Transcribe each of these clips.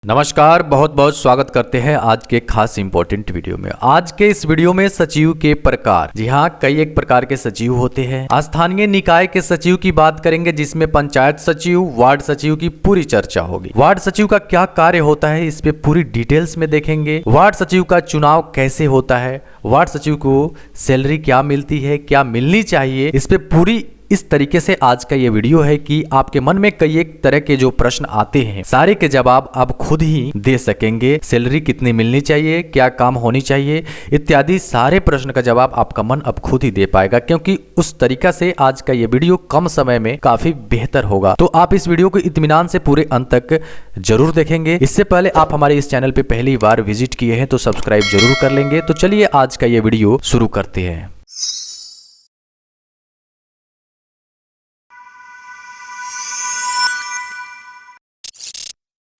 नमस्कार, बहुत बहुत स्वागत करते हैं आज के खास इंपॉर्टेंट वीडियो में। आज के इस वीडियो में सचिव के प्रकार, जी हाँ, कई एक प्रकार के सचिव होते हैं। स्थानीय निकाय के सचिव की बात करेंगे जिसमें पंचायत सचिव, वार्ड सचिव की पूरी चर्चा होगी। वार्ड सचिव का क्या कार्य होता है इस पे पूरी डिटेल्स में देखेंगे। वार्ड सचिव का चुनाव कैसे होता है, वार्ड सचिव को सैलरी क्या मिलती है, क्या मिलनी चाहिए, इस पे पूरी इस तरीके से आज का ये वीडियो है कि आपके मन में कई एक तरह के जो प्रश्न आते हैं सारे के जवाब आप खुद ही दे सकेंगे। सैलरी कितनी मिलनी चाहिए, क्या काम होनी चाहिए, इत्यादि सारे प्रश्न का जवाब आपका मन अब खुद ही दे पाएगा, क्योंकि उस तरीका से आज का ये वीडियो कम समय में काफी बेहतर होगा। तो आप इस वीडियो को इत्मीनान से पूरे अंत तक जरूर देखेंगे। इससे पहले आप हमारे इस चैनल पे पहली बार विजिट किए हैं तो सब्सक्राइब जरूर कर लेंगे। तो चलिए आज का ये वीडियो शुरू करते हैं।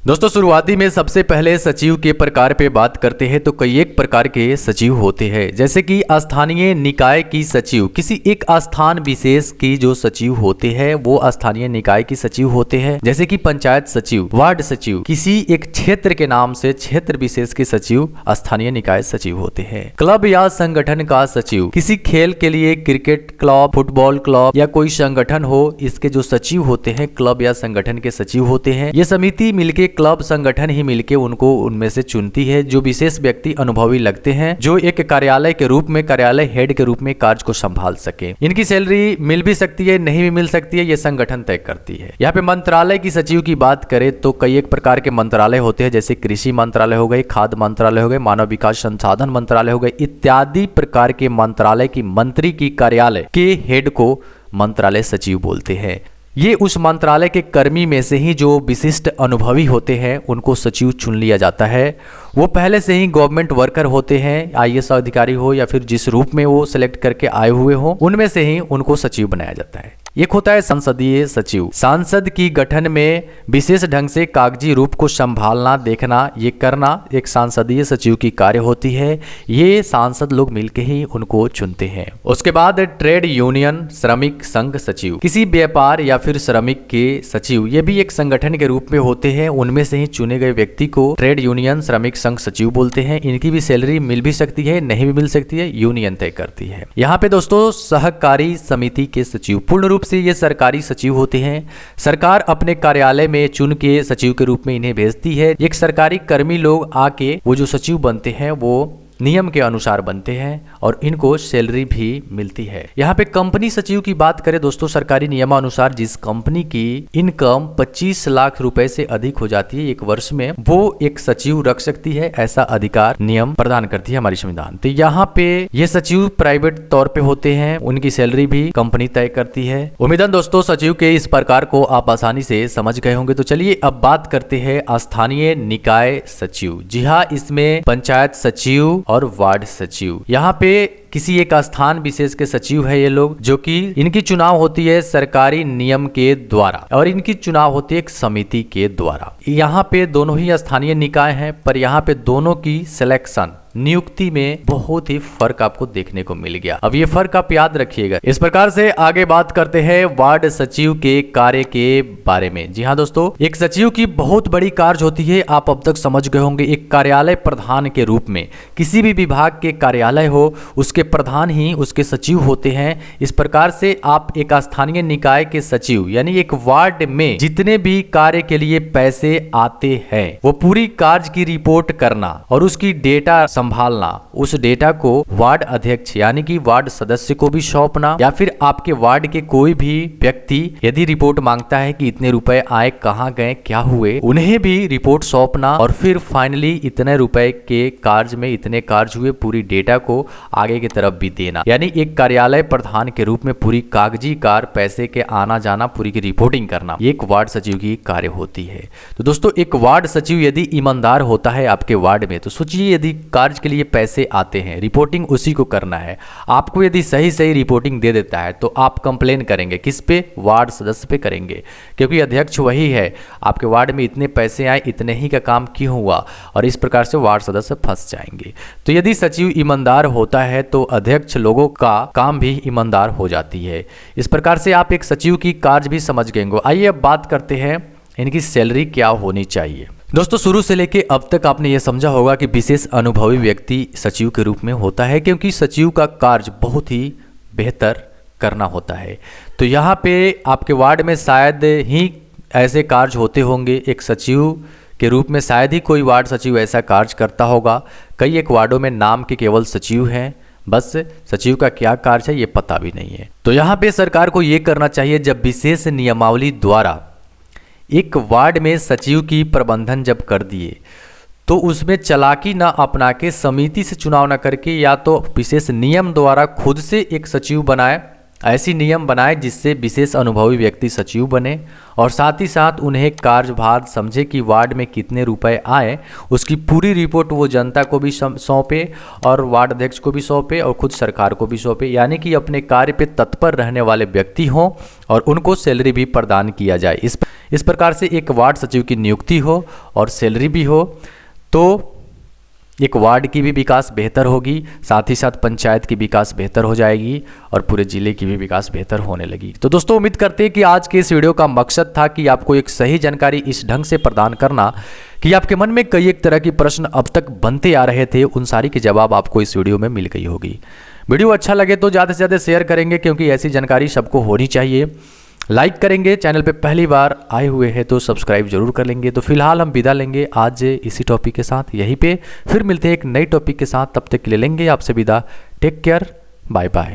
दोस्तों, शुरुआती में सबसे पहले सचिव के प्रकार पे बात करते हैं तो कई एक प्रकार के सचिव होते हैं, जैसे कि स्थानीय निकाय की सचिव, किसी एक स्थान विशेष की जो सचिव होते हैं वो स्थानीय निकाय की सचिव होते हैं। जैसे कि पंचायत सचिव, वार्ड सचिव, किसी एक क्षेत्र के नाम से क्षेत्र विशेष के सचिव स्थानीय निकाय सचिव होते हैं। क्लब या संगठन का सचिव, किसी खेल के लिए क्रिकेट क्लब, फुटबॉल क्लब या कोई संगठन हो, इसके जो सचिव होते हैं क्लब या संगठन के सचिव होते हैं। ये समिति मिलके, क्लब संगठन ही मिलके उनको उनमें से चुनती है जो विशेष व्यक्ति अनुभवी लगते हैं, जो एक कार्यालय के रूप में, कार्यालय हेड के रूप में कार्य को संभाल सके। इनकी सैलरी मिल भी सकती है, नहीं भी मिल सकती है, ये संगठन तय करती है। यहाँ पे मंत्रालय की सचिव की बात करें तो कई एक प्रकार के मंत्रालय होते हैं, जैसे कृषि मंत्रालय हो गए, खाद्य मंत्रालय हो गए, मानव विकास संसाधन मंत्रालय हो गए, इत्यादि प्रकार के मंत्रालय की मंत्री की कार्यालय के हेड को मंत्रालय सचिव बोलते हैं। ये उस मंत्रालय के कर्मी में से ही जो विशिष्ट अनुभवी होते हैं उनको सचिव चुन लिया जाता है। वो पहले से ही गवर्नमेंट वर्कर होते हैं, आईएएस अधिकारी हो या फिर जिस रूप में वो सिलेक्ट करके आए हुए हो, उनमें से ही उनको सचिव बनाया जाता है। एक होता है संसदीय सचिव, सांसद की गठन में विशेष ढंग से कागजी रूप को संभालना, देखना, ये करना एक सांसदीय सचिव की कार्य होती है। ये सांसद लोग मिलके ही उनको चुनते हैं। उसके बाद ट्रेड यूनियन श्रमिक संघ सचिव, किसी व्यापार या फिर श्रमिक के सचिव, ये भी एक संगठन के रूप में होते हैं। उनमें से ही चुने गए व्यक्ति को ट्रेड यूनियन श्रमिक संघ सचिव बोलते हैं। इनकी भी सैलरी मिल भी सकती है, नहीं भी मिल सकती है, यूनियन तय करती है। यहाँ पे दोस्तों सहकारी समिति के सचिव, पूर्ण रूप से ये सरकारी सचिव होते हैं। सरकार अपने कार्यालय में चुन के सचिव के रूप में इन्हें भेजती है। एक सरकारी कर्मी लोग आके वो जो सचिव बनते हैं वो नियम के अनुसार बनते हैं और इनको सैलरी भी मिलती है। यहाँ पे कंपनी सचिव की बात करें दोस्तों, सरकारी नियमानुसार जिस कंपनी की इनकम 25 लाख रुपए से अधिक हो जाती है एक वर्ष में, वो एक सचिव रख सकती है, ऐसा अधिकार नियम प्रदान करती है हमारी संविधान। तो यहाँ पे ये सचिव प्राइवेट तौर पे होते हैं, उनकी सैलरी भी कंपनी तय करती है। उम्मीदन दोस्तों सचिव के इस प्रकार को आप आसानी से समझ गए होंगे। तो चलिए अब बात करते हैं स्थानीय निकाय सचिव। जी हाँ, इसमें पंचायत सचिव और वार्ड सचिव, यहाँ पे किसी एक स्थान विशेष के सचिव है ये लोग, जो कि इनकी चुनाव होती है सरकारी नियम के द्वारा और इनकी चुनाव होती है एक समिति के द्वारा। यहाँ पे दोनों ही स्थानीय निकाय हैं, पर यहाँ पे दोनों की सिलेक्शन, नियुक्ति में बहुत ही फर्क आपको देखने को मिल गया। अब ये फर्क आप याद रखिएगा। इस प्रकार से आगे बात करते हैं वार्ड सचिव के कार्य के बारे में। जी हाँ दोस्तों, एक सचिव की बहुत बड़ी कार्य होती है, आप अब तक समझ गए होंगे। एक कार्यालय प्रधान के रूप में, किसी भी विभाग के कार्यालय हो उसके प्रधान ही उसके सचिव होते हैं। इस प्रकार से आप एक स्थानीय निकाय के सचिव, यानी एक वार्ड में जितने भी कार्य के लिए पैसे आते हैं वो पूरी कार्य की रिपोर्ट करना और उसकी डेटा संभालना, उस डेटा को वार्ड अध्यक्ष यानी कि वार्ड सदस्य को भी सौंपना, या फिर आपके वार्ड के कोई भी व्यक्ति यदि रिपोर्ट मांगता है कि इतने रुपए आए, कहाँ गए, क्या हुए, उन्हें भी रिपोर्ट सौंपना और फिर फाइनली इतने रुपए के कार्य में इतने कार्य हुए, पूरी डेटा को आगे की तरफ भी देना। यानी एक कार्यालय प्रधान के रूप में पूरी कागजी कार्य, पैसे के आना जाना, पूरी की रिपोर्टिंग करना, एक वार्ड सचिव की कार्य होती है। तो दोस्तों एक वार्ड सचिव यदि ईमानदार होता है आपके वार्ड में, तो सोचिए यदि कार्य के लिए पैसे आते हैं, रिपोर्टिंग उसी को करना है, आपको यदि सही सही रिपोर्टिंग दे देता है तो आप कंप्लेन करेंगे किस पे? वार्ड सदस्य पे करेंगे, क्योंकि अध्यक्ष वही है। आपके वार्ड में इतने पैसे आए, इतने ही का काम क्यों हुआ, और इस प्रकार से वार्ड सदस्य फंस जाएंगे। तो यदि सचिव ईमानदार होता है तो अध्यक्ष लोगों का काम भी ईमानदार हो जाती है। इस प्रकार से आप एक सचिव की कार्य भी समझ गए। आइए अब बात करते हैं इनकी सैलरी क्या होनी चाहिए। दोस्तों शुरू से लेके अब तक आपने ये समझा होगा कि विशेष अनुभवी व्यक्ति सचिव के रूप में होता है, क्योंकि सचिव का कार्य बहुत ही बेहतर करना होता है। तो यहाँ पे आपके वार्ड में शायद ही ऐसे कार्य होते होंगे, एक सचिव के रूप में शायद ही कोई वार्ड सचिव ऐसा कार्य करता होगा। कई एक वार्डों में नाम के केवल सचिव हैं, बस सचिव का क्या कार्य है ये पता भी नहीं है। तो यहाँ पे सरकार को ये करना चाहिए, जब विशेष नियमावली द्वारा एक वार्ड में सचिव की प्रबंधन जब कर दिए तो उसमें चालाकी ना अपना के समिति से चुनाव ना करके या तो विशेष नियम द्वारा खुद से एक सचिव बनाए, ऐसी नियम बनाए जिससे विशेष अनुभवी व्यक्ति सचिव बने और साथ ही साथ उन्हें कार्यभार समझे कि वार्ड में कितने रुपए आए, उसकी पूरी रिपोर्ट वो जनता को भी सौंपे और वार्ड अध्यक्ष को भी सौंपे और खुद सरकार को भी सौंपे, यानी कि अपने कार्य पे तत्पर रहने वाले व्यक्ति हों और उनको सैलरी भी प्रदान किया जाए। इस प्रकार से एक वार्ड सचिव की नियुक्ति हो और सैलरी भी हो तो एक वार्ड की भी विकास बेहतर होगी, साथ ही साथ पंचायत की विकास बेहतर हो जाएगी और पूरे जिले की भी विकास बेहतर होने लगी। तो दोस्तों उम्मीद करते हैं कि आज के इस वीडियो का मकसद था कि आपको एक सही जानकारी इस ढंग से प्रदान करना कि आपके मन में कई एक तरह के प्रश्न अब तक बनते आ रहे थे, उन सारी के जवाब आपको इस वीडियो में मिल गई होगी। वीडियो अच्छा लगे तो ज़्यादा से ज़्यादा शेयर करेंगे, क्योंकि ऐसी जानकारी सबको होनी चाहिए। लाइक करेंगे, चैनल पे पहली बार आए हुए हैं तो सब्सक्राइब जरूर कर लेंगे। तो फिलहाल हम विदा लेंगे आज इसी टॉपिक के साथ यहीं पे, फिर मिलते हैं एक नई टॉपिक के साथ। तब तक के लिए लेंगे आपसे विदा। Take care, bye bye.